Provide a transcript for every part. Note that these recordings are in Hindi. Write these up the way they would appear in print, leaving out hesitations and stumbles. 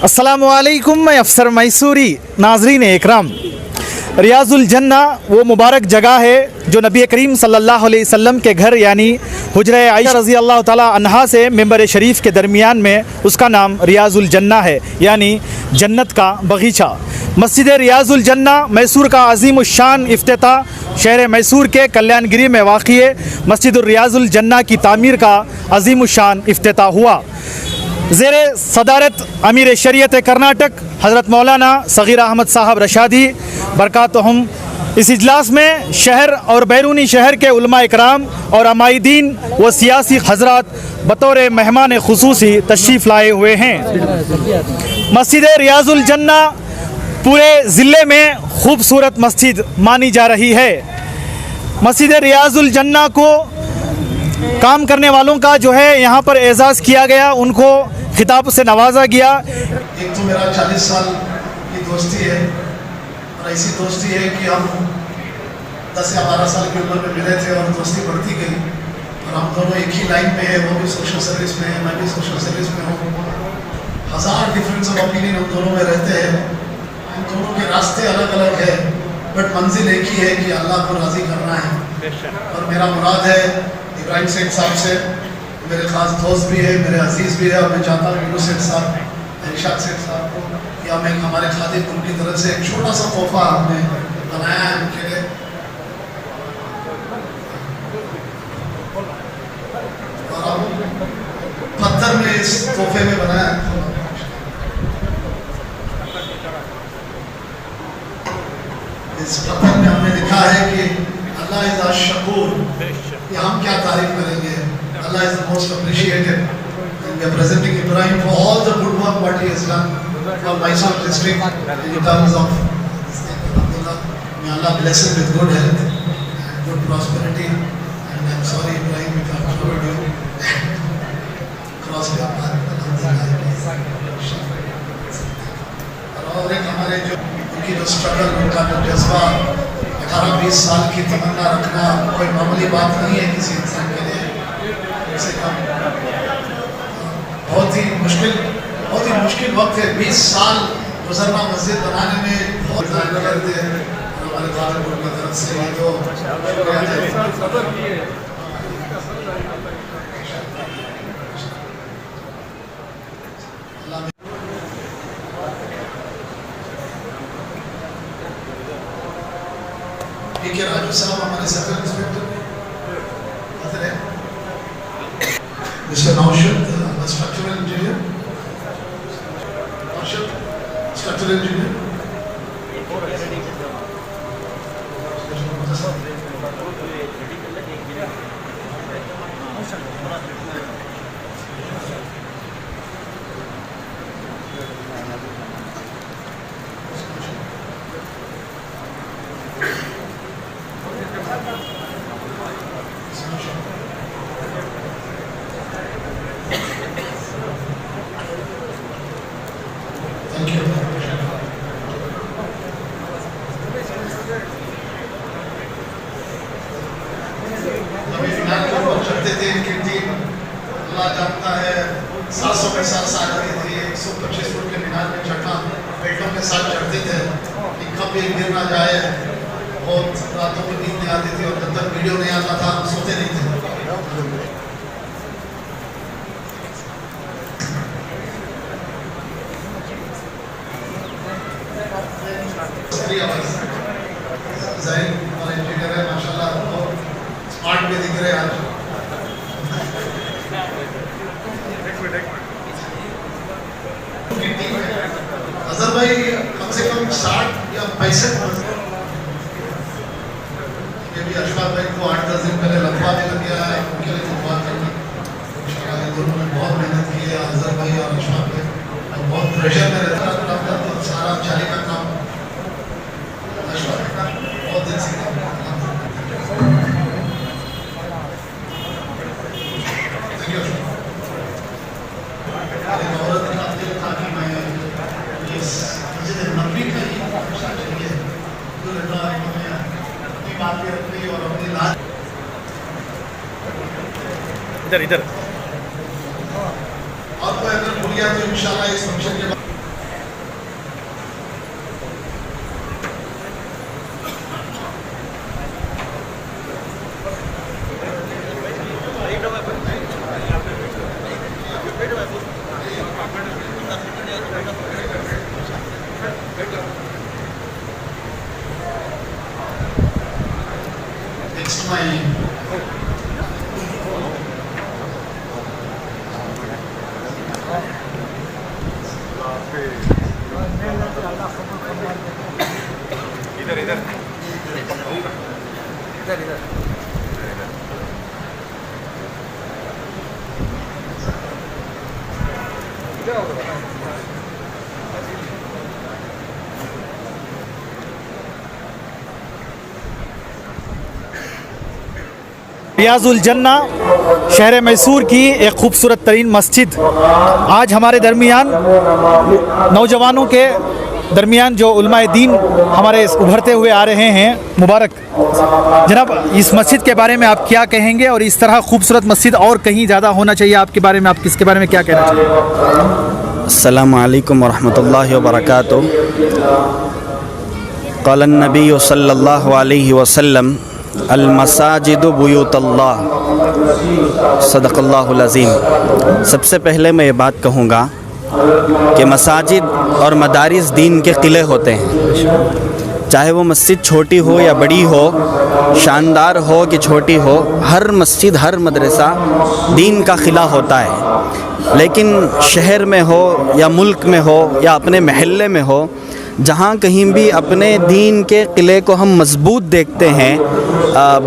अस्सलामुअलैकुम, मैं अफसर मैसूरी। नाजरीन इकराम, रियाजुल जन्ना वो मुबारक जगह है जो नबी करीम सल्लल्लाहु अलैहि वसल्लम के घर यानी हुजरा आयशा रज़ी अल्लाह ताला अन्हा से मिंबर शरीफ के दरमियान में उसका नाम रियाजुल जन्ना है, यानी जन्नत का बगीचा। मस्जिद रियाजुल जन्ना मैसूर का अजीम शान इफ्तिताह शहर मैसूर के कल्याणगिरी में वाक़ई है। मस्जिद रियाजुल जन्ना की तामीर का अजीम शान इफ्तिताह हुआ ज़ेर सदारत अमीर शरीयत कर्नाटक हज़रत मौलाना सग़ीर अहमद साहब रशादी बरकातहुम। इस इजलास में शहर और बैरूनी शहर के उलमा इकराम और अमायदीन व सियासी हजरात बतौर मेहमान खुसूसी तशरीफ़ लाए हुए हैं। मस्जिद रियाजुल जन्ना पूरे ज़िले में खूबसूरत मस्जिद मानी जा रही है। मस्जिद रियाजुल जन्ना को काम करने वालों का जो है यहाँ पर एजाज़ किया गया, उनको खिताब से नवाजा गया। एक तो मेरा 40 साल की दोस्ती है और ऐसी दोस्ती है कि हम 10 या 12 साल की उम्र में मिले थे और दोस्ती बढ़ती गई और हम दोनों एक ही लाइन में है। वो भी सोशल सर्विस में है, मैं भी सोशल सर्विस में हूँ। हज़ार डिफरेंस ऑफ ओपिनियन हम दोनों में रहते हैं। हम दोनों के रास्ते अलग अलग है बट मंजिल एक ही है कि अल्लाह को राज़ी करना है। और मेरा मुराद है इब्राहिम सेठ साहब से, मेरे ख़ास दोस्त भी है, मेरे अजीज़ भी है, और मैं चाहता हूँ यूनुस सेठ साहब इरशाद सेठ साहब को कि हम एक हमारे खादिम उनकी तरफ से एक छोटा सा तोहफा हमने बनाया है उनके लिए। और हम पत्थर में इस तोहफे में बनाया है। इस पत्थर में हमने लिखा है कि अल्लाह इज़ अश-शकूर, कि हम क्या तारीफ करेंगे। Allah is the most appreciated, and we are presenting Ibrahim for all the good work what he has done for Mysore district in terms of this thing. Alhamdulillah, may Allah bless him with good health and good prosperity. And I'm sorry Ibrahim if I have troubled you. Cross your path. और एक हमारे जो उनकी जो स्ट्रगल, उनका जो जज्बा, 18-20 साल की तमन्ना रखना कोई मामूली बात नहीं है किसी इंसान के लिए। से कम बहुत ही मुश्किल वक्त है। 20 साल गुजरना मस्जिद बनाने में बहुत ज़्यादा करते हैं। हमारे खालिद की तरफ से ये तो ठीक है। राजू साहब हमारे circle inspector Mr. Naushad, the structural engineer. Naushad, structural engineer. अल्लाह जानता है 700 के साथ चढ़ी थी, 125 फुट के मीनार में चढ़ना बेटों के साथ चढ़ते थे कि कब ये गिर ना जाए। बहुत रातों को नींद नहीं आती थी और जब तक वीडियो नहीं आता था हम सोते नहीं थे। इंजीनियर है माशाल्लाह, बहुत स्मार्ट भी दिख रहे हैं आज। अजहर भाई कम से कम 60 या 65 ये भी अशफाक भाई को 8-10 दिन पहले लफा भी लग गया है, उनके लिए तो बात करना। दोनों ने बहुत मेहनत की है, अजहर भाई और अशफाक भाई, और बहुत प्रेशर में रहता है तो सारा चाली का काम अशफाक बहुत दिन से इधर आपको अगर भूल गया तो इंशाल्लाह इस फंक्शन के बाद इस्माइल। रियाजुल जन्ना शहर मैसूर की एक खूबसूरत तरीन मस्जिद आज हमारे दरमियान नौजवानों के दरमियान जो उलमाए दीन हमारे उभरते हुए आ रहे हैं मुबारक। जनाब, इस मस्जिद के बारे में आप क्या कहेंगे और इस तरह खूबसूरत मस्जिद और कहीं ज़्यादा होना चाहिए आपके बारे में, आप किसके बारे में क्या कहना चाहिए? अस्सलामु अलैकुम वरहमतुल्लाहि वबरकातुहू। क़ाल नबी सल्लल्लाहु अलैहि वसल्लम अल मसाजिदु बुयूतुल्लाह, सदक़ल्लाहुल अज़ीम। सबसे पहले मैं ये बात कहूँगा कि मसाजिद और मदारिस दीन के किले होते हैं। चाहे वो मस्जिद छोटी हो या बड़ी हो, शानदार हो कि छोटी हो, हर मस्जिद हर मदरसा दीन का किला होता है। लेकिन शहर में हो या मुल्क में हो या अपने महल्ले में हो, जहाँ कहीं भी अपने दीन के किले को हम मजबूत देखते हैं,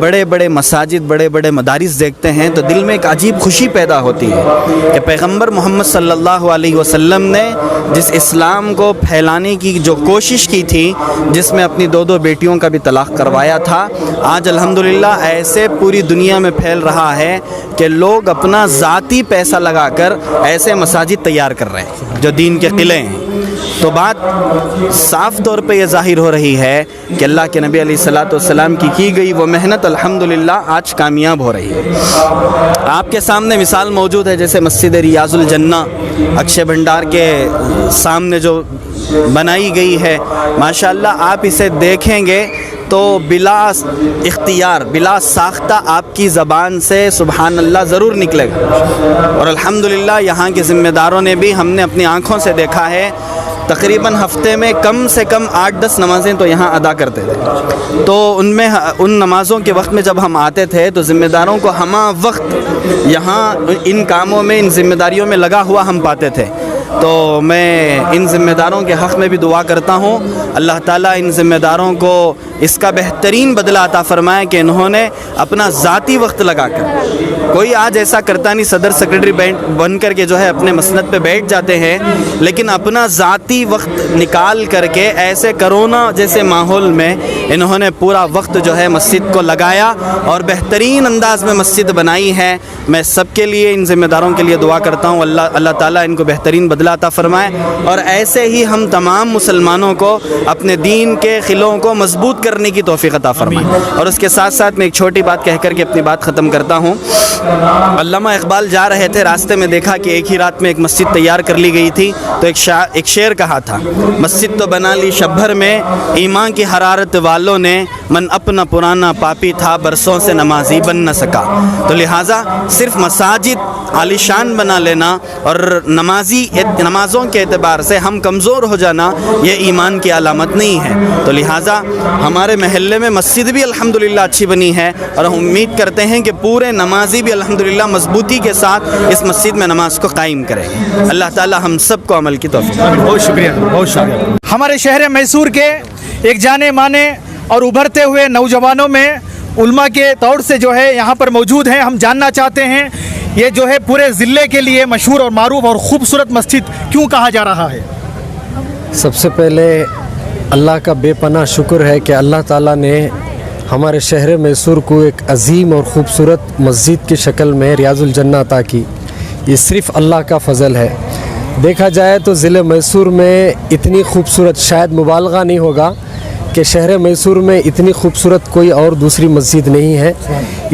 बड़े बड़े मसाजिद बड़े बड़े मदारिस देखते हैं, तो दिल में एक अजीब खुशी पैदा होती है कि पैगम्बर मोहम्मद सल्लल्लाहु अलैहि वसल्लम ने जिस इस्लाम को फैलाने की जो कोशिश की थी, जिसमें अपनी दो दो बेटियों का भी तलाक़ करवाया था, आज अल्हम्दुलिल्लाह ऐसे पूरी दुनिया में फैल रहा है कि लोग अपना ज़ाती पैसा लगाकर ऐसे मसाजिद तैयार कर रहे हैं जो दीन के किले हैं। तो बात साफ़ तौर पे ये ज़ाहिर हो रही है कि अल्लाह के नबी अलैहिस्सलातु वस्सलाम की गई वो मेहनत अल्हम्दुलिल्लाह आज कामयाब हो रही है। आपके सामने मिसाल मौजूद है, जैसे मस्जिद रियाजुल जन्ना अक्षय भंडार के सामने जो बनाई गई है, माशाअल्लाह आप इसे देखेंगे तो बिला इख्तियार बिला साख्ता आपकी ज़बान से सुबहान अल्लाह ज़रूर निकलेगा। और अल्हम्दुलिल्लाह यहाँ के ज़िम्मेदारों ने भी, हमने अपनी आँखों से देखा है, तकरीबन हफ़्ते में कम से कम 8-10 नमाज़ें तो यहाँ अदा करते थे। तो उनमें उन नमाज़ों के वक्त में जब हम आते थे तो ज़िम्मेदारों को हमा वक्त यहाँ इन कामों में, इन ज़िम्मेदारियों में लगा हुआ हम पाते थे। तो मैं इन ज़िम्मेदारों के हक़ में भी दुआ करता हूँ, अल्लाह ताला इन ज़िम्मेदारों को इसका बेहतरीन बदला अता फ़रमाए कि इन्होंने अपना ज़ाती वक्त लगाकर, कोई आज ऐसा करता नहीं, सदर सेक्रेटरी बन कर के जो है अपने मसनद पे बैठ जाते हैं, लेकिन अपना ज़ाती वक्त निकाल करके ऐसे कोरोना जैसे माहौल में इन्होंने पूरा वक्त जो है मस्जिद को लगाया और बेहतरीन अंदाज में मस्जिद बनाई है। मैं सबके लिए, इन ज़िम्मेदारों के लिए दुआ करता हूँ, अल्लाह ताला इनको बेहतरीन बदला अता फ़रमाए और ऐसे ही हम तमाम मुसलमानों को अपने दीन के क़िलों को मजबूत करने की तौफ़ीक़ अता फ़रमाए। और उसके साथ साथ मैं एक छोटी बात कह कर के अपनी बात ख़त्म करता हूँ। अल्लामा इकबाल जा रहे थे, रास्ते में देखा कि एक ही रात में एक मस्जिद तैयार कर ली गई थी, तो एक शेर कहा था, मस्जिद तो बना ली शब भर में ईमान की हरारत वालों ने, मन अपना पुराना पापी था बरसों से नमाजी बन न सका। तो लिहाजा सिर्फ मसाजिद आलिशान बना लेना और नमाज़ों के एतबार से हम कमज़ोर हो जाना, ये ईमान की अलामत नहीं है। तो लिहाजा हमारे महल्ले में मस्जिद भी अल्हम्दुलिल्लाह अच्छी बनी है और हम उम्मीद करते हैं कि पूरे नमाजी भी अल्हम्दुलिल्लाह मजबूती के साथ इस मस्जिद में नमाज को कायम करेंगे। अल्लाह ताला हम सब को अमल की तौफीक। बहुत शुक्रिया, बहुत शुक्रिया। हमारे शहर मैसूर के एक जाने माने और उभरते हुए नौजवानों में उल्मा के तौर से जो है यहाँ पर मौजूद हैं। हम जानना चाहते हैं ये जो है पूरे ज़िले के लिए मशहूर और मारूफ और ख़ूबसूरत मस्जिद क्यों कहा जा रहा है? सबसे पहले अल्लाह का बेपनाह शुक्र है कि अल्लाह ताला ने हमारे शहर मैसूर को एक अजीम और ख़ूबसूरत मस्जिद की शक्ल में रियाजुल जन्ना अता की। ये सिर्फ़ अल्लाह का फ़ज़ल है। देखा जाए तो ज़िले मैसूर में इतनी खूबसूरत, शायद मुबालगा नहीं होगा कि शहर मैसूर में इतनी खूबसूरत कोई और दूसरी मस्जिद नहीं है।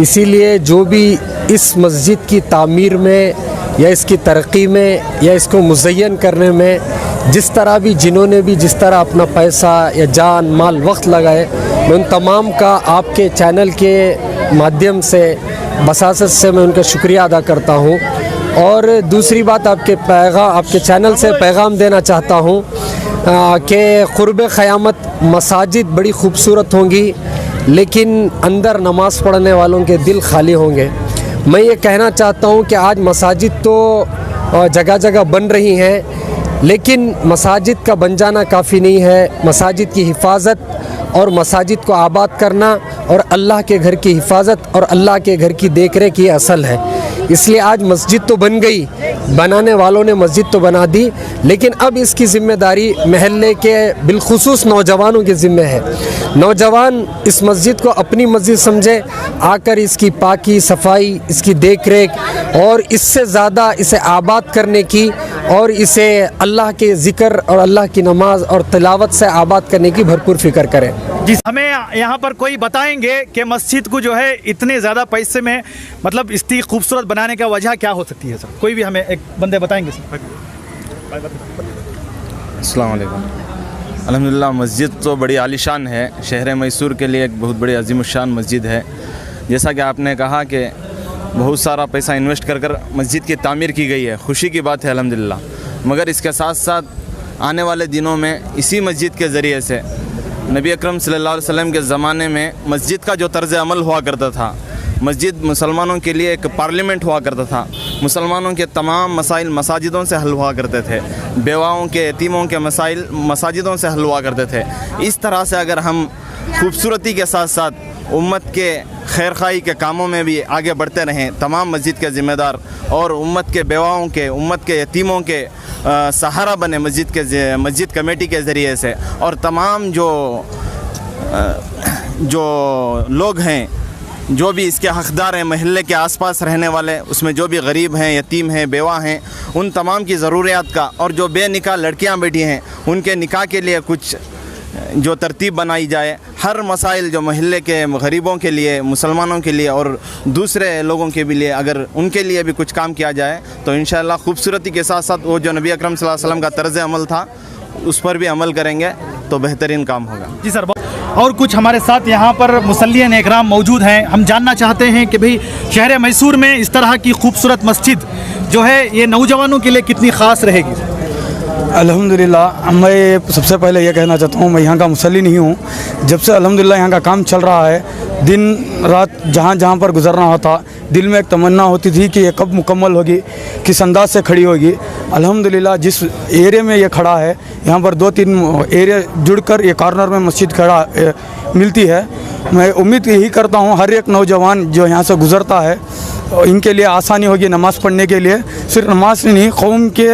इसीलिए जो भी इस मस्जिद की तामीर में या इसकी तरक्की में या इसको मुज़य्यन करने में जिस तरह भी, जिन्होंने भी जिस तरह अपना पैसा या जान माल वक्त लगाए, मैं उन तमाम का आपके चैनल के माध्यम से बसासत से मैं उनका शुक्रिया अदा करता हूँ। और दूसरी बात, आपके चैनल से पैगाम देना चाहता हूँ कि क़ुर्ब क़यामत मसाजिद बड़ी खूबसूरत होंगी, लेकिन अंदर नमाज़ पढ़ने वालों के दिल खाली होंगे। मैं ये कहना चाहता हूँ कि आज मसाजिद तो जगह जगह बन रही हैं, लेकिन मसाजिद का बन जाना काफ़ी नहीं है। मसाजिद की हिफाजत और मसाजिद को आबाद करना और अल्लाह के घर की हिफाजत और अल्लाह के घर की देखरेख ये असल है। इसलिए आज मस्जिद तो बन गई, बनाने वालों ने मस्जिद तो बना दी, लेकिन अब इसकी ज़िम्मेदारी महल्ले के बिलखुसूस नौजवानों के ज़िम्मे है। नौजवान इस मस्जिद को अपनी मस्जिद समझे, आकर इसकी पाकी सफाई, इसकी देखरेख और इससे ज़्यादा इसे आबाद करने की और इसे अल्लाह के ज़िक्र और अल्लाह की नमाज और तिलावत से आबाद करने की भरपूर फ़िक्र करें। जी, हमें यहाँ पर कोई बताएंगे कि मस्जिद को जो है इतने ज़्यादा पैसे में मतलब इतनी खूबसूरत बनाने का वजह क्या हो सकती है सर? कोई भी हमें एक बंदे बताएंगे सर? अस्सलाम वालेकुम। अल्हम्दुलिल्लाह, मस्जिद तो बड़ी आलीशान है, शहर मैसूर के लिए एक बहुत बड़ी अजीमुशान मस्जिद है। जैसा कि आपने कहा कि बहुत सारा पैसा इन्वेस्ट कर कर मस्जिद की तामीर की गई है, खुशी की बात है अल्हम्दुलिल्लाह। मगर इसके साथ साथ आने वाले दिनों में इसी मस्जिद के ज़रिए से नबी अकरम सल्लल्लाहु अलैहि वसल्लम के ज़माने में मस्जिद का जो तर्ज़ अमल हुआ करता था, मस्जिद मुसलमानों के लिए एक पार्लियामेंट हुआ करता था। मुसलमानों के तमाम मसाइल मसाजिदों से हल हुआ करते थे, बेवाओं के यतीमों के मसाइल मसाजिदों से हल हुआ करते थे। इस तरह से अगर हम खूबसूरती के साथ साथ उम्मत के खैर खाई के कामों में भी आगे बढ़ते रहें, तमाम मस्जिद के ज़िम्मेदार और उम्मत के बेवाओं के, उम्मत के यतीमों के सहारा बने मस्जिद कमेटी के ज़रिए से, और तमाम जो लोग हैं, जो भी इसके हक़दार हैं, महल्ले के आसपास रहने वाले, उसमें जो भी गरीब हैं, यतीम हैं, बेवा हैं, उन तमाम की ज़रूरियात का, और जो बेनिकाह लड़कियां बैठी हैं उनके निकाह के लिए कुछ जो तरतीब बनाई जाए। हर मसाइल जो महल्ले के गरीबों के लिए, मुसलमानों के लिए और दूसरे लोगों के भी लिए, अगर उनके लिए भी कुछ काम किया जाए तो इंशाअल्लाह खूबसूरती के साथ साथ वो जो नबी अकरम सल्लल्लाहु अलैहि वसल्लम का तर्ज़ अमल था उस पर भी अमल करेंगे तो बेहतरीन काम होगा। जी सर। और कुछ हमारे साथ यहाँ पर मुसल्लियन इकराम मौजूद हैं। हम जानना चाहते हैं कि भाई शहर मैसूर में इस तरह की खूबसूरत मस्जिद जो है ये नौजवानों के लिए कितनी ख़ास रहेगी? अल्हम्दुलिल्लाह, मैं सबसे पहले ये कहना चाहता हूँ, मैं यहाँ का मुसल्ली नहीं हूँ। जब से अल्हम्दुलिल्लाह यहाँ का काम चल रहा है, दिन रात जहाँ जहाँ पर गुजरना होता, दिल में एक तमन्ना होती थी कि ये कब मुकम्मल होगी, किस अंदाज से खड़ी होगी। अल्हम्दुलिल्लाह, जिस एरिया में ये खड़ा है, यहाँ पर 2-3 एरिया जुड़कर ये कॉर्नर में मस्जिद खड़ा मिलती है। मैं उम्मीद यही करता हूँ हर एक नौजवान जो यहाँ से गुज़रता है इनके लिए आसानी होगी नमाज़ पढ़ने के लिए। सिर्फ नमाज नहीं, कौम के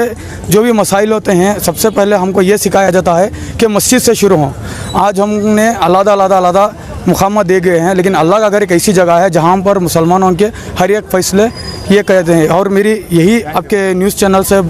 जो भी मसाइल होते हैं सबसे पहले हमको ये सिखाया जाता है कि मस्जिद से शुरू हों। आज हमने अलग मुकाम दे गए हैं, लेकिन अल्लाह का घर एक ऐसी जगह है जहाँ पर मुसलमानों के हर एक फ़ैसले ये कहते हैं। और मेरी यही आपके न्यूज़ चैनल से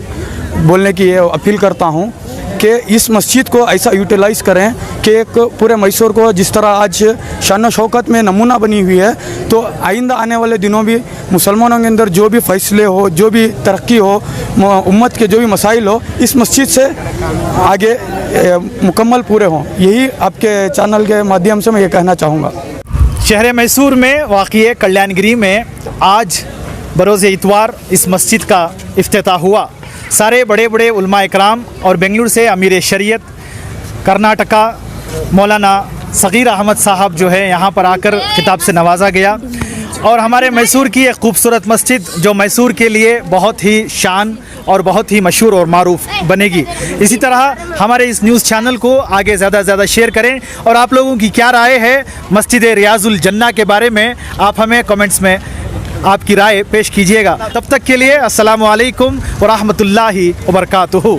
बोलने की ये अपील करता हूँ कि इस मस्जिद को ऐसा यूटिलाइज़ करें कि एक पूरे मैसूर को जिस तरह आज शान शौकत में नमूना बनी हुई है, तो आइंदा आने वाले दिनों भी मुसलमानों के अंदर जो भी फ़ैसले हो, जो भी तरक्की हो, उम्मत के जो भी मसाइल हो, इस मस्जिद से आगे मुकम्मल पूरे हों। यही आपके चैनल के माध्यम से मैं ये कहना चाहूँगा। शहर मैसूर में वाक़ई कल्याणगिरी में आज बरोज़ इतवार इस मस्जिद का इफ्तिताह हुआ। सारे बड़े बड़े उलमा इकराम और बेंगलुरु से अमीर शरीयत, कर्नाटका मौलाना सग़ीर अहमद साहब जो है यहाँ पर आकर खिताब से नवाजा गया। और हमारे मैसूर की एक खूबसूरत मस्जिद जो मैसूर के लिए बहुत ही शान और बहुत ही मशहूर और मारूफ बनेगी। इसी तरह हमारे इस न्यूज़ चैनल को आगे ज़्यादा से ज़्यादा शेयर करें। और आप लोगों की क्या राय है मस्जिद रियाजुल जन्ना के बारे में, आप हमें कमेंट्स में आपकी राय पेश कीजिएगा। तब तक के लिए अस्सलामु अलैकुम व रहमतुल्लाहि व बरकातुहू।